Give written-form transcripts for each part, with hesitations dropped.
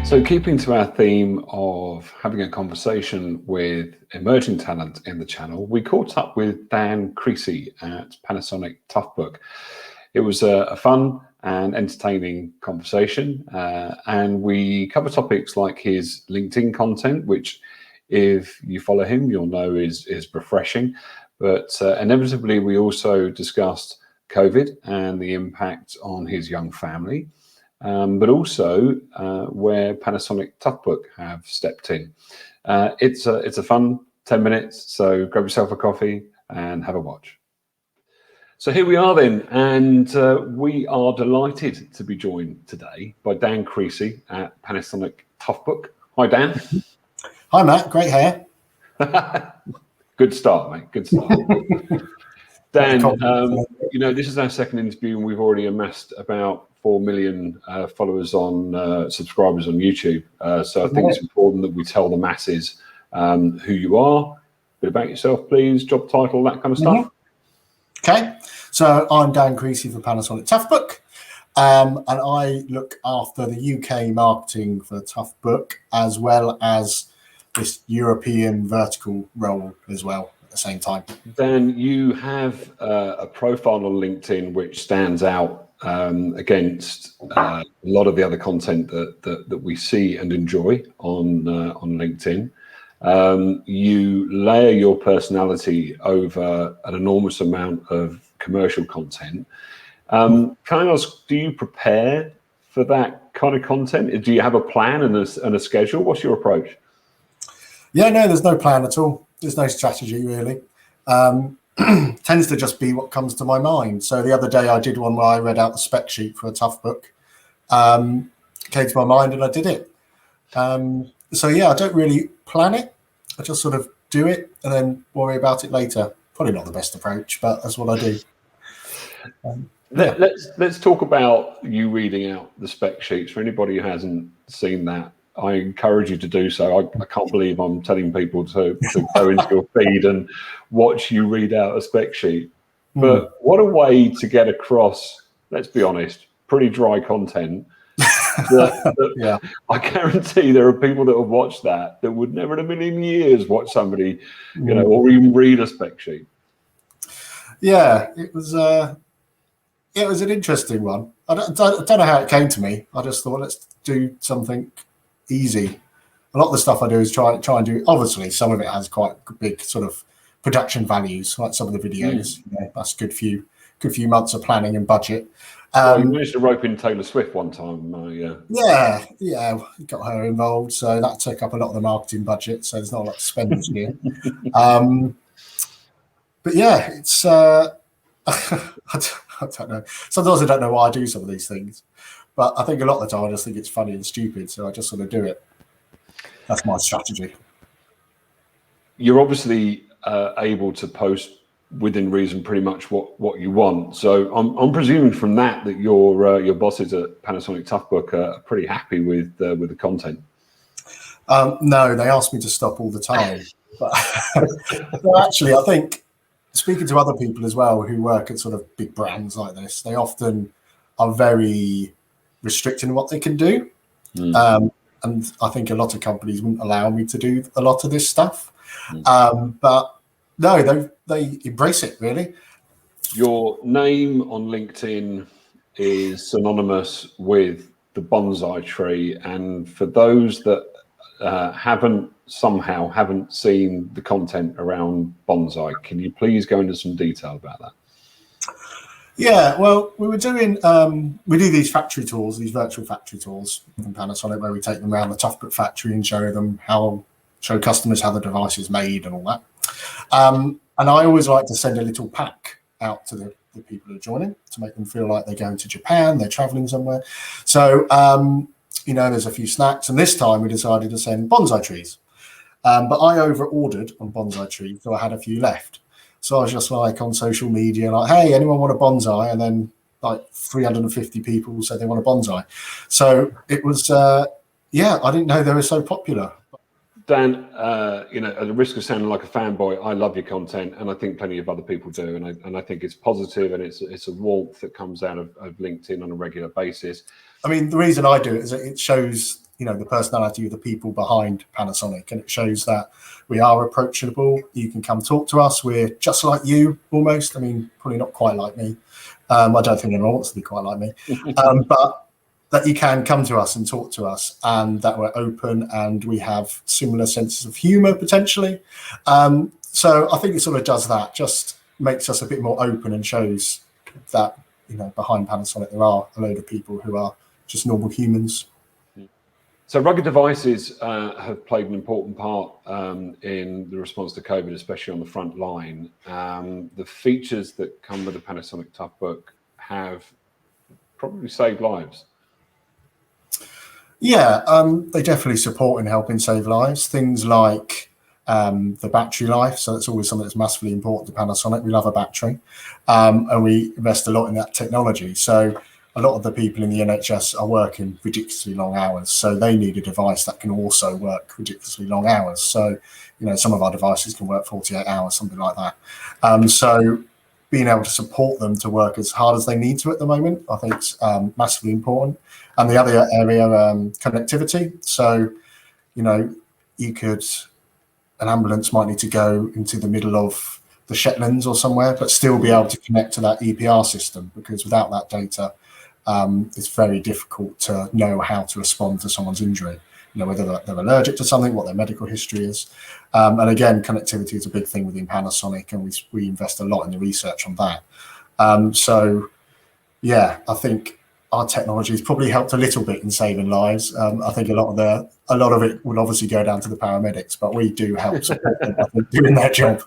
So keeping to our theme of having a conversation with emerging talent in the channel, we caught up with Dan Creasey at Panasonic Toughbook. It was a fun and entertaining conversation, and we cover topics like his LinkedIn content, which if you follow him, you'll know is refreshing. But inevitably, we also discussed COVID and the impact on his young family. But also where Panasonic Toughbook have stepped in. It's a fun 10 minutes, so grab yourself a coffee and have a watch. So here we are then, and we are delighted to be joined today by Dan Creasey at Panasonic Toughbook. Hi, Dan. Hi, Matt. Great hair. Good start, mate. Good start. Dan, you know, this is our second interview, and we've already amassed about 4 million followers on subscribers on YouTube. So I think it's important that we tell the masses who you are, a bit about yourself, please, job title, that kind of stuff. Okay, so I'm Dan Creasey for Panasonic Toughbook, and I look after the UK marketing for Toughbook as well as this European vertical role as well at the same time. Dan, you have a profile on LinkedIn which stands out against a lot of the other content that we see and enjoy on LinkedIn. You layer your personality over an enormous amount of commercial content. Can I ask, do you prepare for that kind of content? Do you have a plan and a schedule? What's your approach? Yeah, no, there's no plan at all. There's no strategy really. Tends to just be what comes to my mind. So the other day I did one where I read out the spec sheet for a Toughbook. Came to my mind and I did it. So yeah, I don't really plan it. I just sort of do it and then worry about it later. Probably not the best approach, but that's what I do. Let's talk about you reading out the spec sheets. For anybody who hasn't seen that, I encourage you to do so. I can't believe I'm telling people to go into your feed and watch you read out a spec sheet. But what a way to get across, let's be honest, pretty dry content. Yeah. I guarantee there are people that have watched that would never in a million years watch somebody, you know, or even read a spec sheet. Yeah, it was an interesting one. I don't know how it came to me. I just thought, let's do something easy. A lot of the stuff I do is try and do. Obviously, some of it has quite big sort of production values, like some of the videos. You know, that's good few months of planning and budget. Well, you managed to rope in Taylor Swift one time. Yeah, got her involved, so that took up a lot of the marketing budget. So there's not a lot to spend this year. But yeah, it's I don't know. Sometimes I don't know why I do some of these things. But I think a lot of the time I just think it's funny and stupid, so I just sort of do it. That's my strategy. You're obviously able to post within reason pretty much what you want. So I'm presuming from that your bosses at Panasonic Toughbook are pretty happy with the content. No, they ask me to stop all the time. But well, actually, I think speaking to other people as well who work at sort of big brands like this, they often are very restricting what they can do. And I think a lot of companies wouldn't allow me to do a lot of this stuff. But no, they embrace it, really. Your name on LinkedIn is synonymous with the bonsai tree. And for those that haven't seen the content around bonsai, can you please go into some detail about that? Yeah, well, we were doing, we do these factory tours, these virtual factory tours from Panasonic, where we take them around the Toughbook factory and show customers how the device is made and all that. And I always like to send a little pack out to the people who are joining to make them feel like they're going to Japan, they're traveling somewhere. So, you know, there's a few snacks. And this time we decided to send bonsai trees. But I over-ordered on bonsai trees, so I had a few left. So I was just like on social media, like, hey, anyone want a bonsai? And then like 350 people said they want a bonsai. So it was, yeah, I didn't know they were so popular. Dan, you know, at the risk of sounding like a fanboy, I love your content, and I think plenty of other people do. And I think it's positive, and it's a warmth that comes out of LinkedIn on a regular basis. I mean, the reason I do it is that it shows the personality of the people behind Panasonic, and it shows that we are approachable. You can come talk to us. We're just like you, almost. I mean, probably not quite like me. I don't think anyone wants to be quite like me, but that you can come to us and talk to us, and that we're open and we have similar senses of humour potentially. So I think it sort of does that, just makes us a bit more open and shows that, behind Panasonic there are a load of people who are just normal humans. So rugged devices have played an important part in the response to COVID, especially on the front line. The features that come with the Panasonic Toughbook have probably saved lives. Yeah, they definitely support in helping save lives. Things like the battery life. So that's always something that's massively important to Panasonic. We love a battery, and we invest a lot in that technology. So a lot of the people in the NHS are working ridiculously long hours, so they need a device that can also work ridiculously long hours. So, some of our devices can work 48 hours, something like that. So being able to support them to work as hard as they need to at the moment, I think is massively important. And the other area, connectivity. So, an ambulance might need to go into the middle of the Shetlands or somewhere, but still be able to connect to that EPR system, because without that data, it's very difficult to know how to respond to someone's injury, whether they're allergic to something, what their medical history is. And again, connectivity is a big thing within Panasonic, and we invest a lot in the research on that. So, yeah, I think our technology has probably helped a little bit in saving lives. I think a lot of it will obviously go down to the paramedics, but we do help support them, I think, doing their job.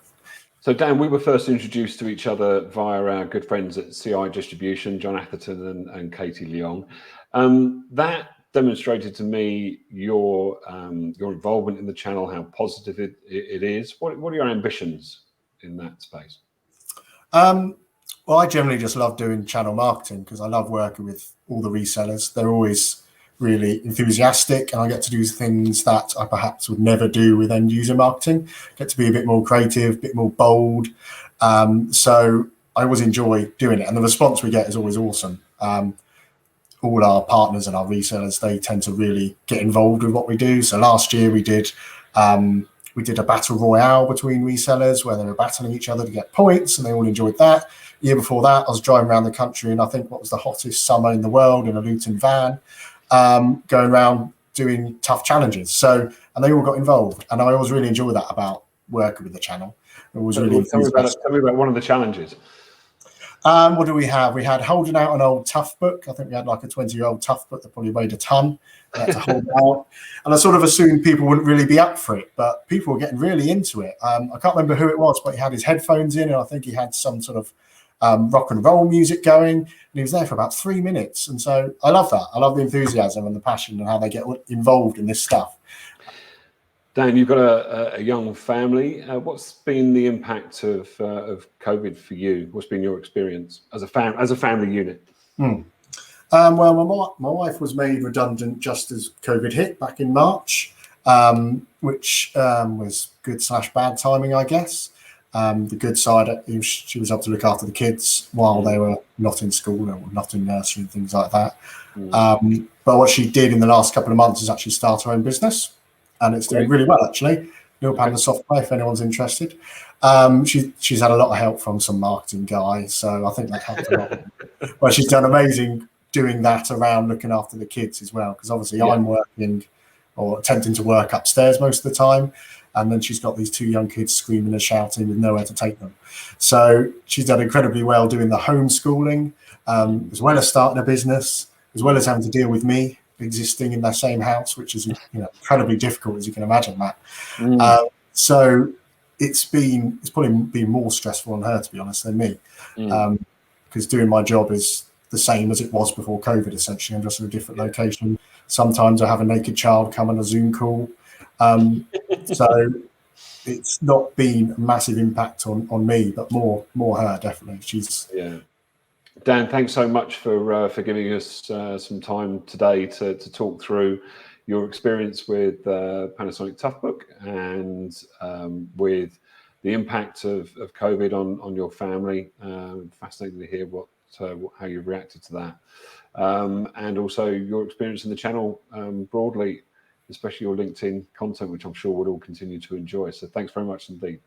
So, Dan, we were first introduced to each other via our good friends at CI Distribution, John Atherton and Katie Leong. That demonstrated to me your involvement in the channel, how positive it is. What are your ambitions in that space? Well, I generally just love doing channel marketing because I love working with all the resellers. They're always really enthusiastic, and I get to do things that I perhaps would never do with end user marketing. Get to be a bit more creative, a bit more bold. So I always enjoy doing it, and the response we get is always awesome. All our partners and our resellers, they tend to really get involved with what we do. So last year we did a battle royale between resellers where they were battling each other to get points, and they all enjoyed that. Year before that, I was driving around the country, and I think what was the hottest summer in the world in a Luton van, going around doing tough challenges. So, and they all got involved, and I always really enjoy that about working with the channel. It was really tell me about one of the challenges. What do we have? We had holding out an old Toughbook. I think we had like a 20-year-old Toughbook that probably weighed a ton. We had to hold it out. And I sort of assumed people wouldn't really be up for it, but people were getting really into it. I can't remember who it was, but he had his headphones in, and I think he had some sort of rock and roll music going, and he was there for about 3 minutes. And so I love that. I love the enthusiasm and the passion and how they get involved in this stuff. Dan, you've got a young family. What's been the impact of COVID for you? What's been your experience as a family unit? Well, my wife was made redundant just as COVID hit back in March, which was good/bad timing, I guess. The good side, she was able to look after the kids while they were not in school or not in nursery and things like that. But what she did in the last couple of months is actually start her own business, and it's doing really well, actually. Neil Panda Software, if anyone's interested. She's had a lot of help from some marketing guys, so I think that helped a lot. But she's done amazing doing that around looking after the kids as well, because obviously I'm working or attempting to work upstairs most of the time, and then she's got these 2 young kids screaming and shouting with nowhere to take them. So she's done incredibly well doing the homeschooling, as well as starting a business, as well as having to deal with me existing in that same house, which is incredibly difficult, as you can imagine, Matt. So it's probably been more stressful on her, to be honest, than me, because doing my job is the same as it was before COVID, essentially. I'm just in a different location. Sometimes I have a naked child come on a Zoom call. So it's not been a massive impact on me, but more her, definitely. Dan, thanks so much for giving us some time today to talk through your experience with Panasonic Toughbook and with the impact of COVID on your family. Fascinating to hear what how you've reacted to that, and also your experience in the channel broadly, especially your LinkedIn content, which I'm sure we'll all continue to enjoy. So thanks very much indeed.